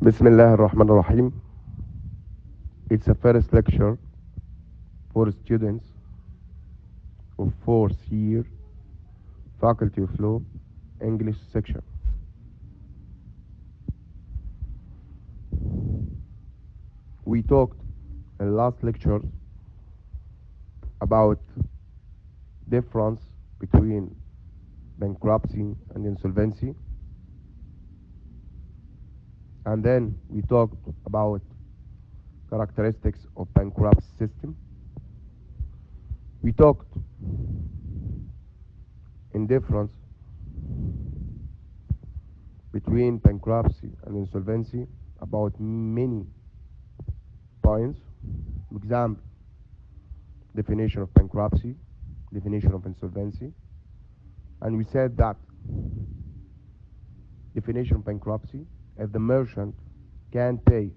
بسم الله الرحمن الرحيم. It's a first lecture for students of fourth year Faculty of Law English section. We talked in last lecture about difference between bankruptcy and insolvency, and then we talked about characteristics of bankruptcy system. We talked in difference between bankruptcy and insolvency about many points. For example, definition of bankruptcy, definition of insolvency, and we said that definition of bankruptcy, if the merchant can pay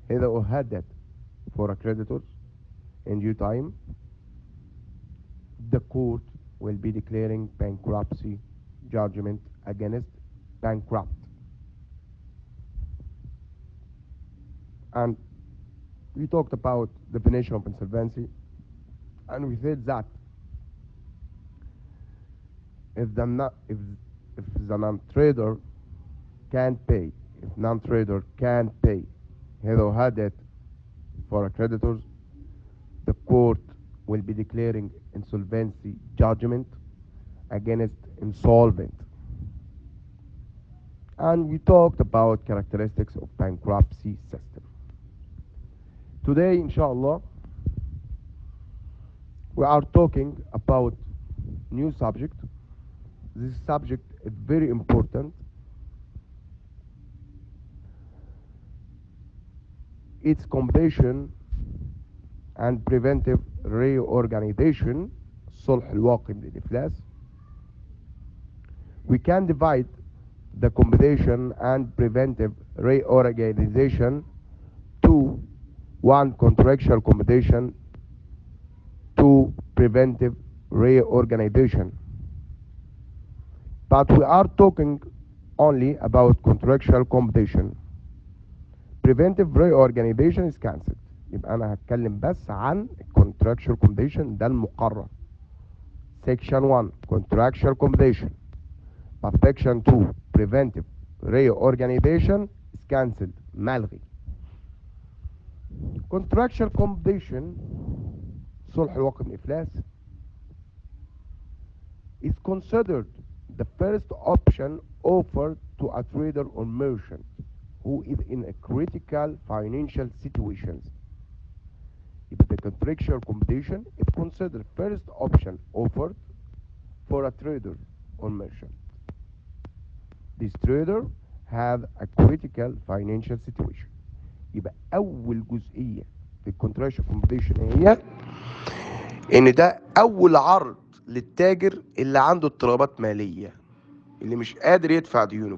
his or her debt for a creditor in due time, the court will be declaring bankruptcy judgment against bankrupt. And we talked about definition of insolvency, and we said that if the non-trader can't pay, if non-trader can't pay his or her debt for a creditor, the court will be declaring insolvency judgment against insolvent. And we talked about characteristics of bankruptcy system. Today, inshallah, we are talking about new subject. This subject is very important. It's completion and preventive reorganization, صلح الواقع من الإفلاس. We can divide the completion and preventive reorganization to one contractual completion, two preventive reorganization. But we are talking only about contractual completion. Preventive reorganization is cancelled. يبقى أنا هتكلم بس عن contractual completion، ده المقرر. Section 1 contractual completion. But Section 2 preventive reorganization is cancelled، ملغي. Contractual completion صلح الواقع من الإفلاس is considered the first option offered to a trader or merchant who is in a critical financial situation. If the contractual completion is considered first option offered for a trader or merchant. This trader have a critical financial situation. يبقى أول جزئية في contractual completion هي إن ده أول عرض للتاجر اللي عنده اضطرابات مالية، اللي مش قادر يدفع ديونه.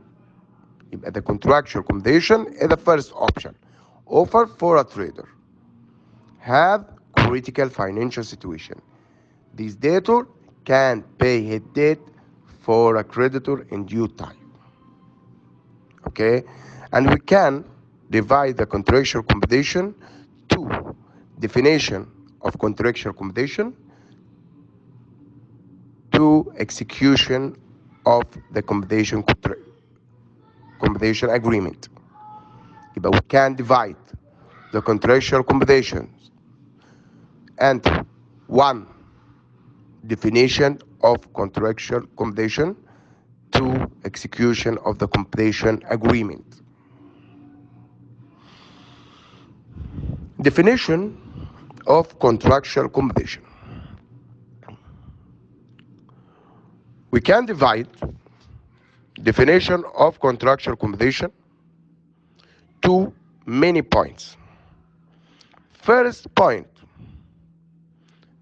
يبقى the contractual completion is the first option offered for a trader have critical financial situation. This debtor can pay his debt for a creditor in due time. Okay, and we can divide the contractual completion to definition of contractual completion to execution of the completion agreement. But we can divide the contractual completions and one definition of contractual completion to execution of the completion agreement. Definition of contractual completion. We can divide definition of contractual completion to many points. First point,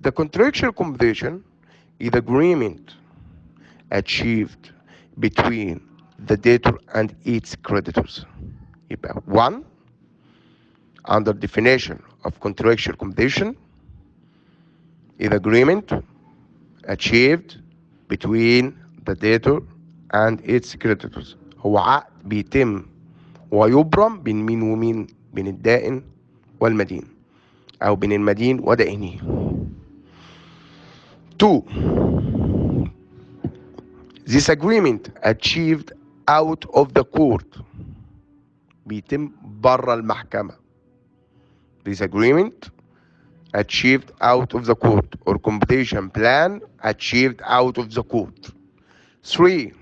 the contractual completion is agreement achieved between the debtor and its creditors. One, under definition of contractual completion is agreement achieved between the debtor and its creditors. هو عقد بيتم ويبرم بين مين ومين؟ بين الدائن والمدين، أو بين المدين ودائنه. 2. This agreement achieved out of the court. بيتم بره المحكمة. This agreement achieved out of the court, or competition plan achieved out of the court. 3.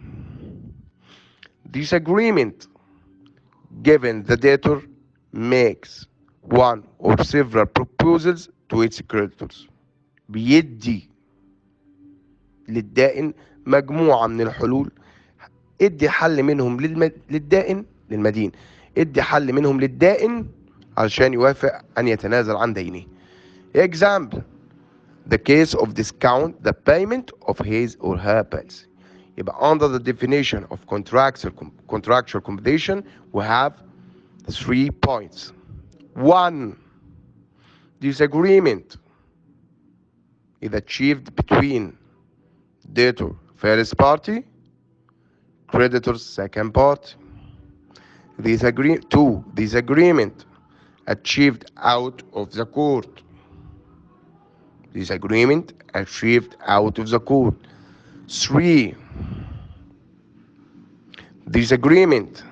This agreement given the debtor makes one or several proposals to its creditors. بيدي للدائن مجموعة من الحلول. ادي حل منهم للمدين. ادي حل منهم للدائن علشان يوافق أن يتنازل عن دينه. Example: the case of discount the payment of his or her bills. يبقى under the definition of contractual competition we have 3 points. 1. This agreement is achieved between debtor first party, creditor second party. 2. This agreement achieved out of the court. This agreement achieved out of the court. 3. This agreement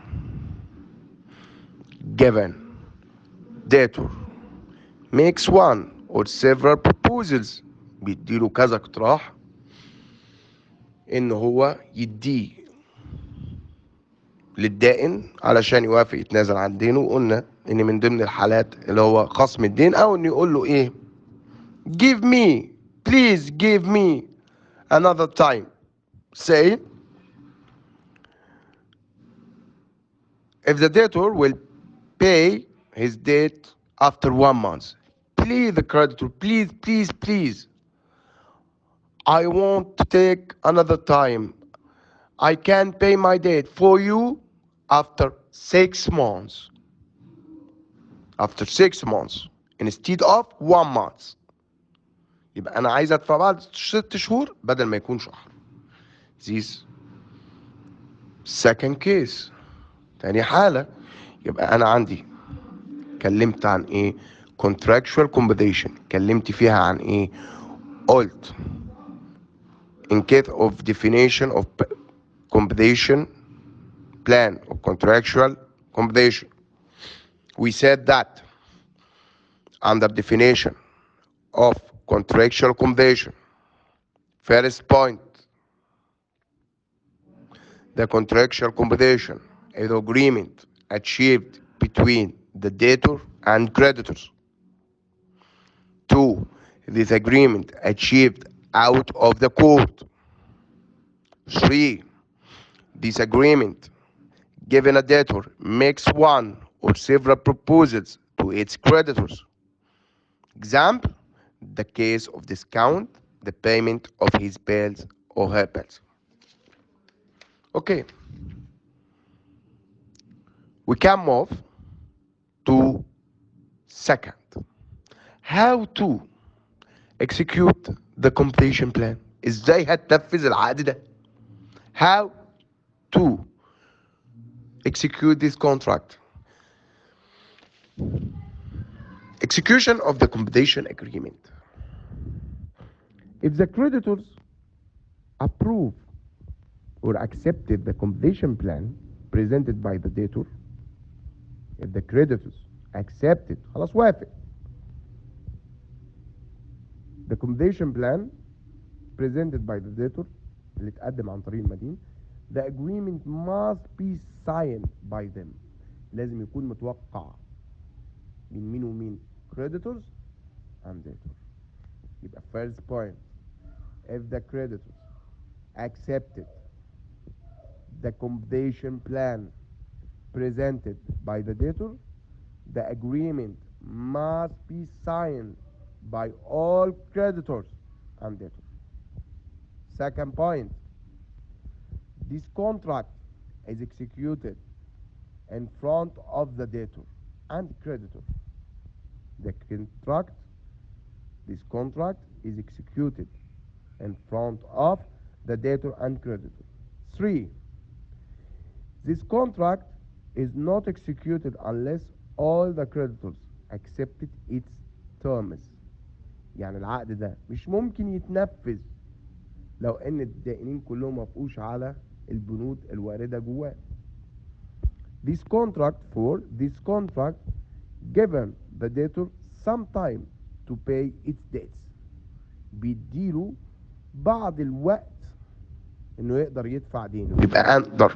given debtor makes one or several proposals. بيديله كذا اقتراح ان هو يديه للدائن علشان يوافق يتنازل عن دينه. وقلنا ان من ضمن الحالات اللي هو خصم الدين، او انه يقول له ايه؟ give me, please give me another time. Say, if the debtor will pay his debt after 1 month, please the creditor, please, please, please, I want to take another time. I can pay my debt for you after 6 months. After 6 months instead of 1 month. يبقى أنا عايز أدفع بعد 6 شهور بدل ما يكون شهر. This second case. تاني حالة. يبقى أنا عندي كلمت عن إيه؟ contractual competition. كلمت فيها عن إيه؟ قلت in case of definition of competition plan or contractual competition, we said that under definition of contractual competition, first point, the contractual competition is agreement achieved between the debtor and creditors. 2. This agreement achieved out of the court. 3. This agreement given a debtor makes one or several proposals to its creditors. Example: the case of discount the payment of his bills or her bills. Okay, we can move to second. How to execute the completion plan. ازاي هتنفذ العقد ده؟ How to execute this contract. Execution of the completion agreement. If the creditors approve or accepted the completion plan presented by the debtor, if the creditors accepted خلاص وافق the completion plan presented by the debtor اللي اتقدم عن طريق المدين, the agreement must be signed by them. لازم يكون متوقع من مين ومين؟ creditors and debtors. يبقى first point, if the creditors accepted the completion plan presented by the debtor, the agreement must be signed by all creditors and debtors. Second point, this contract is executed in front of the debtor and creditor. This contract is executed in front of the debtor and creditor. 3. This contract is not executed unless all the creditors accepted its terms. يعني العقد ده مش ممكن يتنفذ لو ان الدائنين كلهم موافقوش على البنود الواردة جواه. This contract given the debtor some time to pay its debts. بيديله بعض الوقت انه يقدر يدفع دينه. يبقى under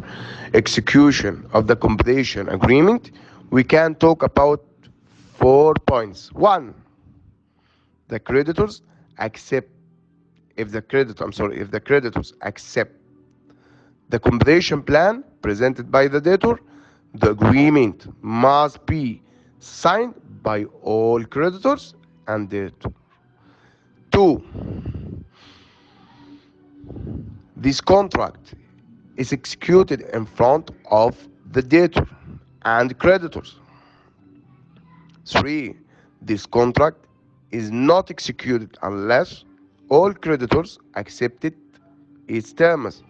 execution of the compensation agreement we can talk about 4 points. 1, the creditors accept if the creditors accept the compensation plan presented by the debtor, the agreement must be signed by all creditors and debtor. 2, this contract is executed in front of the debtor and creditors. 3, this contract is not executed unless all creditors accepted its terms.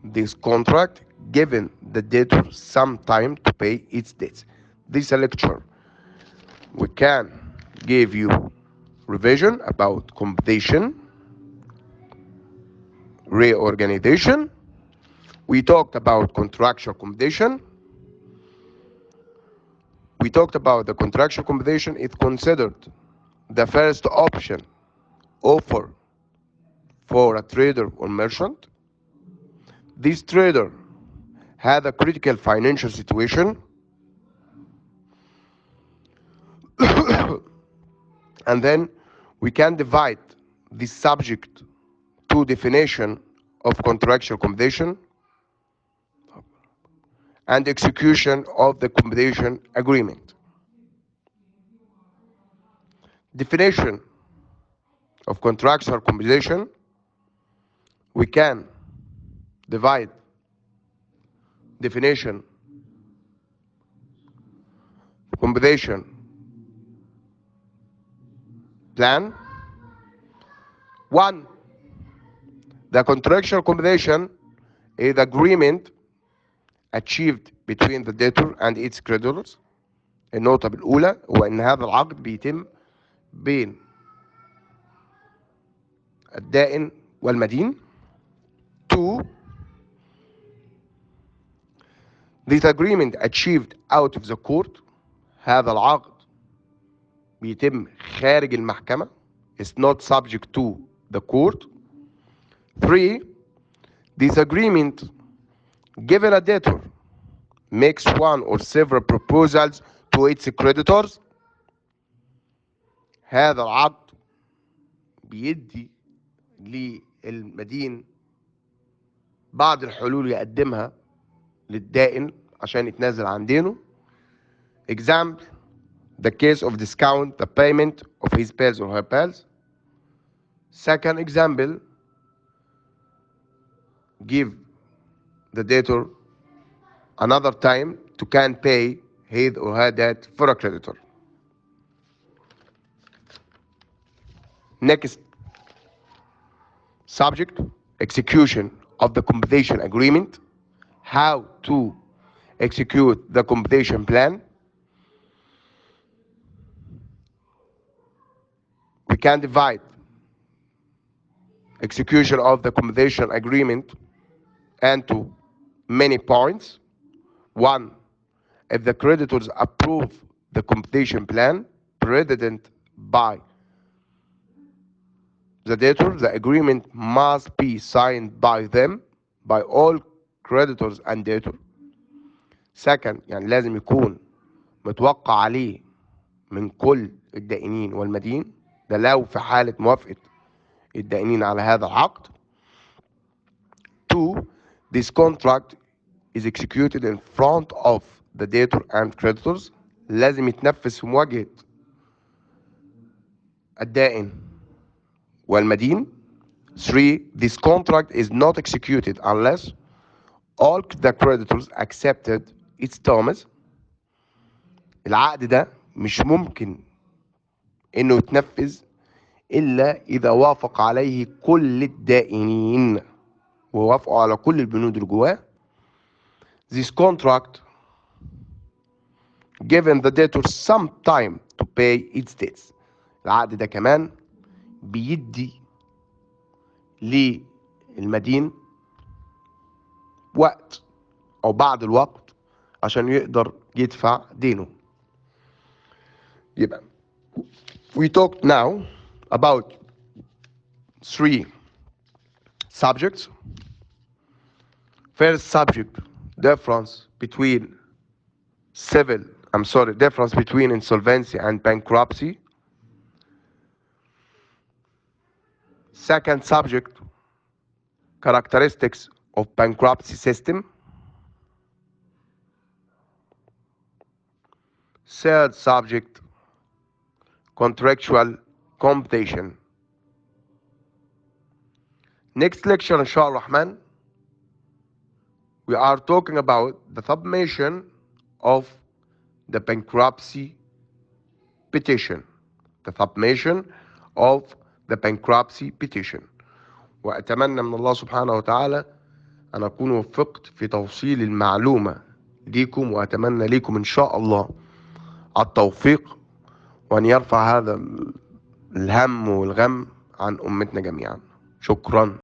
This contract given the debtor some time to pay its debts. This lecture we can give you revision about compensation, reorganization. We talked about contractual compensation. We talked about the contractual compensation is considered the first option offer for a trader or merchant. This trader had a critical financial situation and then we can divide this subject to definition of contractual compensation and execution of the compensation agreement. Definition of contractual compensation, we can divide definition compensation plan. 1, the contractual compensation is the agreement achieved between the debtor and its creditors. النقطة الأولى هو إن هذا العقد بيتم بين الدائن والمدين. 2, this agreement achieved out of the court. هذا العقد بيتم خارج المحكمة. It's not subject to the court. 3, this agreement given a debtor makes one or several proposals to its creditors. هذا العقد بيدي للمدين بعض الحلول يقدمها للدائن عشان يتنازل عن دينه. Example, the case of discount the payment of his bills or her bills. Second example, give the debtor another time to can pay his or her debt for a creditor. Next subject, execution of the compensation agreement. How to execute the compensation plan. We can divide execution of the compensation agreement into many points. 1, if the creditors approve the compensation plan presented by the debtor, the agreement must be signed by them, by all creditors and debtor. Second, يعني لازم يكون متوقع عليه من كل الدائنين والمدين. ده لو في حالة موافقة الدائنين على هذا العقد. 2, this contract is executed in front of the debtor and creditors. لازم يتنفذ في مواجهة الدائن والمدين. 3, this contract is not executed unless all the creditors accepted its terms. العقد ده مش ممكن انه يتنفذ الا اذا وافق عليه كل الدائنين ووافقوا على كل البنود اللي جواه. This contract given the debtor some time to pay its debts. العقد ده كمان بيدي للمدين وقت أو بعض الوقت عشان يقدر يدفع دينه. يبقى we talked now about 3 subjects. First subject, difference between insolvency and bankruptcy. Second subject, characteristics of bankruptcy system. Third subject, contractual computation. Next lecture, inshallah Rahman, we are talking about the submission of the bankruptcy petition. The submission of the bankruptcy petition. وأتمنى من الله سبحانه وتعالى أن أكون وفقت في توصيل المعلومة ليكم، وأتمنى ليكم إن شاء الله التوفيق، وأن يرفع هذا الهم والغم عن أمتنا جميعا. شكرا.